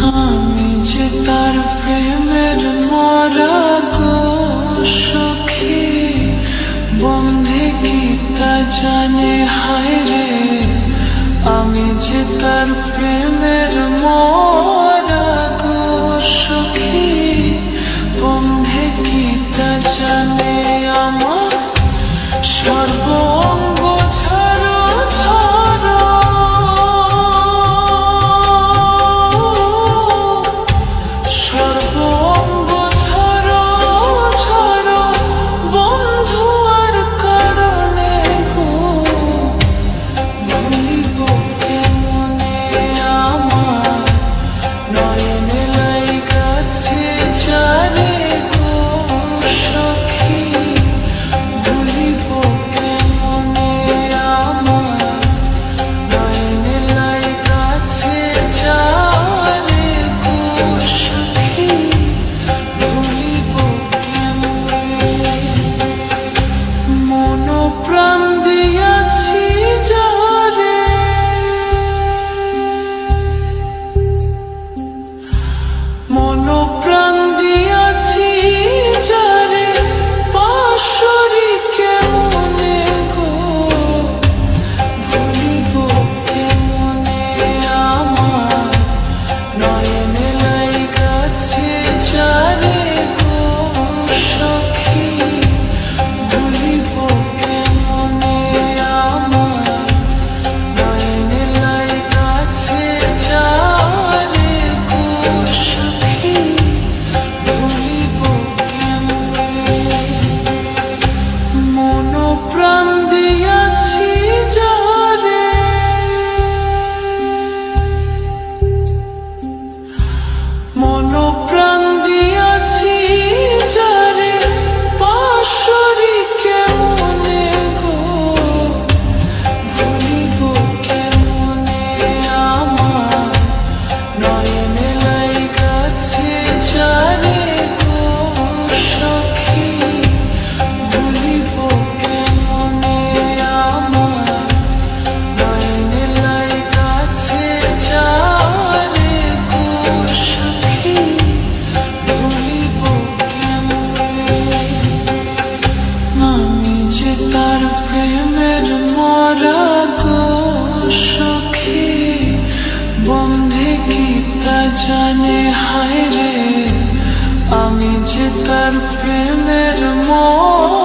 আমি যে তার প্রেমের মরা গো সখী, বন্ধে কি তা জানে হায় রে। আমি যে তার প্রেমের মরা গো সখী, বন্ধে কি তা জানে। আমার সর্ব অঙ্গ ছাড়ো ছাড়ো, সর্ব অঙ্গ ছাড়ো ছাড়ো, বন্ধু আর কারণে গো ভুলিব কেমনে। আমার নয়নে লাইগাছে যারে গো সখী, ভুলিব কেমনে। আমার নয়নে লাইগাছে যারে গো সখী, ভুলিব কেমনে। মন প্রাণ দিয়াছি যারে, মন প্রাণ দিয়াছি যারে, পাশরি কেমনে গো ভুলিব কেমনে। আমার নয়নে লাইগাছে যারে গো সখী, ভুলিব কেমনে। আমার নয়নে লাইগাছে যারে গো সখী, ভুলিব কেমনে। মন প্রাণ দিয়াছি যারে, মন প্রাণ দিয়াছি যারে, পাশরি কেমনে গো ভুলিব কেমনে। আমার নয়নে লাইগাছে যারে গো সখী, ভুলিব কেমনে। আমার নয়নে লাইগাছে যারে গো সখী, ভুলিব কেমনে। আমি যে তার প্রেমের মরা গো সখী, বন্ধে কি তা জানে হায় রে। আমি যে তার প্রেমের মরা